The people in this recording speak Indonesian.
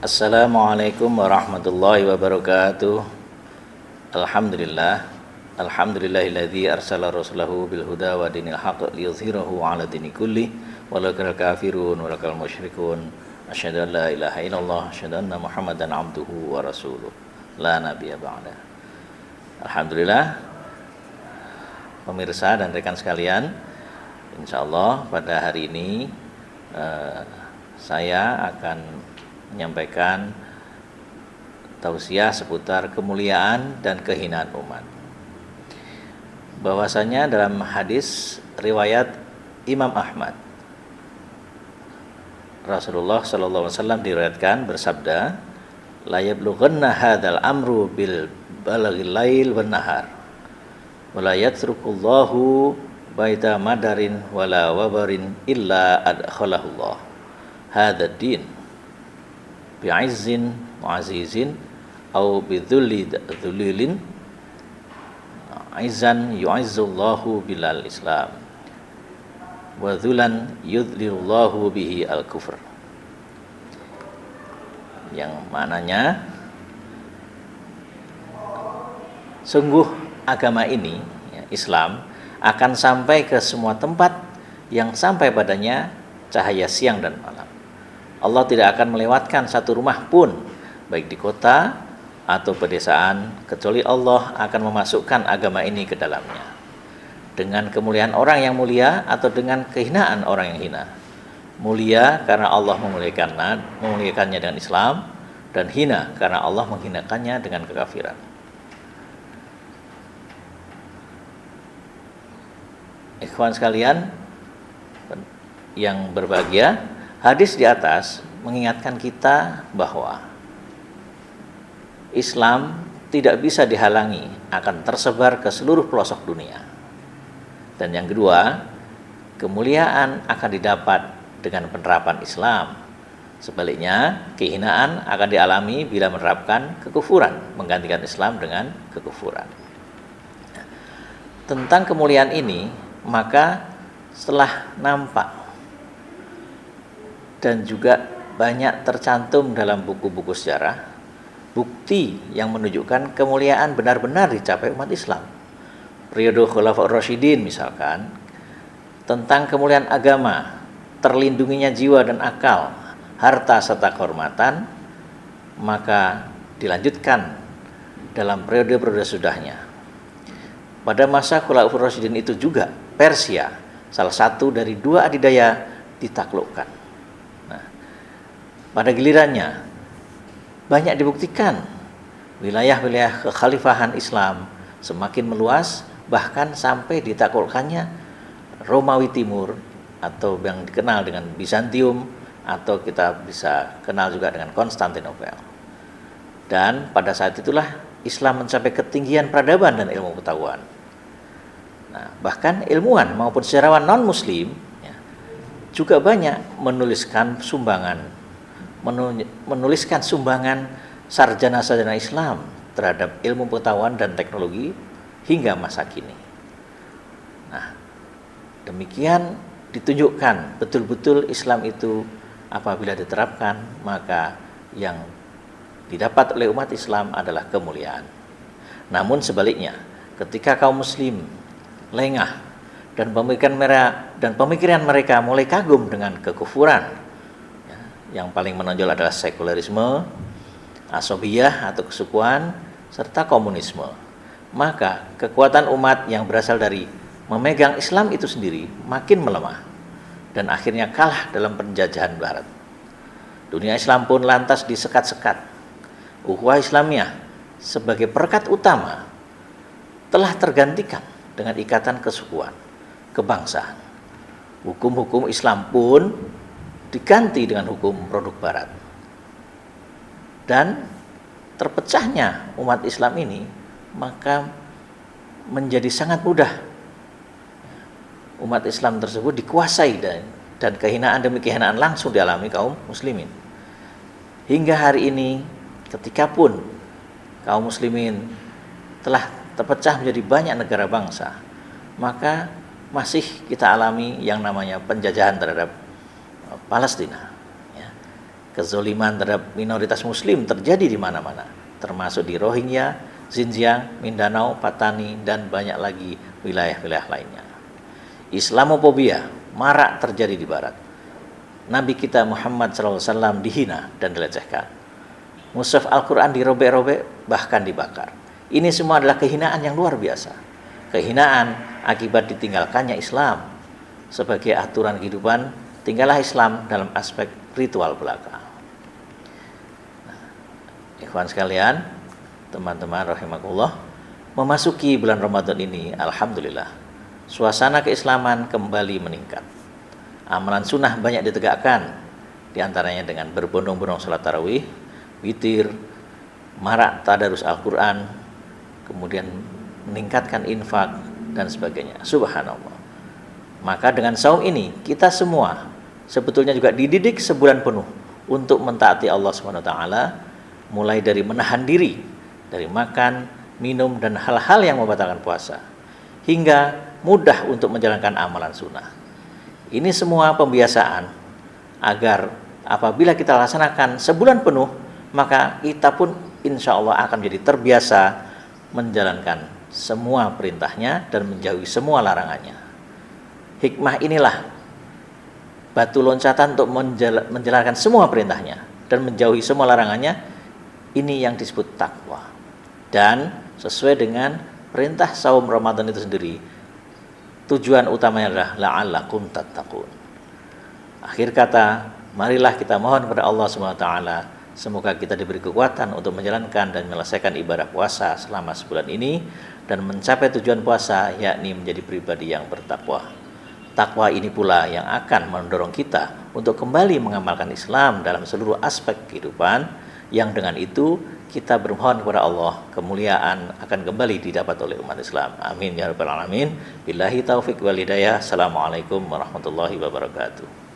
Assalamualaikum warahmatullahi wabarakatuh. Alhamdulillah. Alhamdulillahilladzi arsala rasulahu bil huda wa dinil haqq liyudhhirahu 'ala dini kulli walau karihal kafirun walau musyrikun. Asyhadu an la ilaha illallah, asyhadu anna Muhammadan 'abduhu wa rasuluh. La nabiyya ba'da. Alhamdulillah. Pemirsa dan rekan sekalian, insyaallah pada hari ini saya akan menyampaikan tausiah seputar kemuliaan dan kehinaan umat. Bahwasanya dalam hadis riwayat Imam Ahmad, Rasulullah sallallahu alaihi wasallam diriwayatkan bersabda, la yablughanna hadzal amru bil balaghil lail wan nahar wa la yatrukullahu baita madarin wala wabarin illa adkhalahullah hadzal din bi'izzin mu'azizin au bidzullilin aizan yu'izzullahu bilal islam wa dzulan yudlilullahu bihi al-kufr, yang maknanya sungguh agama ini, Islam, akan sampai ke semua tempat yang sampai padanya cahaya siang dan malam. Allah tidak akan melewatkan satu rumah pun, baik di kota atau pedesaan, kecuali Allah akan memasukkan agama ini ke dalamnya. Dengan kemuliaan orang yang mulia atau dengan kehinaan orang yang hina. Mulia karena Allah memuliakannya dengan Islam, dan hina karena Allah menghinakannya dengan kekafiran. Ikhwan sekalian yang berbahagia, hadis di atas mengingatkan kita bahwa Islam tidak bisa dihalangi, akan tersebar ke seluruh pelosok dunia. Dan yang kedua, kemuliaan akan didapat dengan penerapan Islam. Sebaliknya, kehinaan akan dialami bila menerapkan kekufuran, menggantikan Islam dengan kekufuran. Tentang kemuliaan ini, maka setelah nampak dan juga banyak tercantum dalam buku-buku sejarah bukti yang menunjukkan kemuliaan benar-benar dicapai umat Islam. Periode Khulafaur Rasyidin misalkan, tentang kemuliaan agama, terlindunginya jiwa dan akal, harta serta kehormatan, maka dilanjutkan dalam periode-periode sudahnya. Pada masa Khulafaur Rasyidin itu juga Persia, salah satu dari dua adidaya, ditaklukkan. Pada gilirannya banyak dibuktikan wilayah-wilayah kekhalifahan Islam semakin meluas, bahkan sampai ditaklukkannya Romawi Timur atau yang dikenal dengan Bizantium, atau kita bisa kenal juga dengan Konstantinopel. Dan pada saat itulah Islam mencapai ketinggian peradaban dan ilmu pengetahuan. Nah, bahkan ilmuwan maupun sejarawan non-muslim juga banyak menuliskan sumbangan sarjana-sarjana Islam terhadap ilmu pengetahuan dan teknologi hingga masa kini. Nah, demikian ditunjukkan betul-betul Islam itu apabila diterapkan, maka yang didapat oleh umat Islam adalah kemuliaan. Namun sebaliknya, ketika kaum muslim lengah dan pemikiran mereka mulai kagum dengan kekufuran, yang paling menonjol adalah sekularisme, asobiyah atau kesukuan, serta komunisme, maka kekuatan umat yang berasal dari memegang Islam itu sendiri makin melemah dan akhirnya kalah dalam penjajahan Barat. Dunia Islam pun lantas disekat-sekat. Ukhuwah Islamiyah sebagai perekat utama telah tergantikan dengan ikatan kesukuan, kebangsaan. Hukum-hukum Islam pun diganti dengan hukum produk Barat. Dan terpecahnya umat Islam ini maka menjadi sangat mudah umat Islam tersebut dikuasai dan kehinaan demi kehinaan langsung dialami kaum muslimin. Hingga hari ini, ketika pun kaum muslimin telah terpecah menjadi banyak negara bangsa, maka masih kita alami yang namanya penjajahan terhadap Palestina, Kezoliman terhadap minoritas muslim terjadi di mana-mana, termasuk di Rohingya, Xinjiang, Mindanao, Patani, dan banyak lagi wilayah-wilayah lainnya. Islamofobia marak terjadi di barat. Nabi kita Muhammad SAW dihina dan dilecehkan. Mushaf Al-Quran dirobek-robek, bahkan dibakar. Ini semua adalah kehinaan yang luar biasa. Kehinaan akibat ditinggalkannya Islam sebagai aturan kehidupan. Tinggallah Islam dalam aspek ritual belaka. Ikhwan sekalian, teman-teman rahimakumullah, memasuki bulan Ramadan ini, alhamdulillah, suasana keislaman kembali meningkat. Amalan sunnah banyak ditegakkan, diantaranya dengan berbondong-bondong salat tarawih, witir, marak tadarus Al-Quran, kemudian meningkatkan infak, dan sebagainya. Subhanallah. Maka dengan saum ini, kita semua sebetulnya juga dididik sebulan penuh untuk mentaati Allah SWT, mulai dari menahan diri dari makan, minum, dan hal-hal yang membatalkan puasa, hingga mudah untuk menjalankan amalan sunnah. Ini semua pembiasaan agar apabila kita laksanakan sebulan penuh, maka kita pun insya Allah akan menjadi terbiasa menjalankan semua perintahnya dan menjauhi semua larangannya. Hikmah inilah batu loncatan untuk menjalankan semua perintahnya dan menjauhi semua larangannya. Ini yang disebut takwa. Dan sesuai dengan perintah saum Ramadan itu sendiri, tujuan utamanya adalah la'allakum tattaqun. Akhir kata, marilah kita mohon kepada Allah SWT, semoga kita diberi kekuatan untuk menjalankan dan menyelesaikan ibadah puasa selama sebulan ini dan mencapai tujuan puasa, yakni menjadi pribadi yang bertakwa. Takwa ini pula yang akan mendorong kita untuk kembali mengamalkan Islam dalam seluruh aspek kehidupan, yang dengan itu kita bermohon kepada Allah, kemuliaan akan kembali didapat oleh umat Islam. Amin ya rabbal alamin. Billahi taufik wal hidayah. Assalamualaikum warahmatullahi wabarakatuh.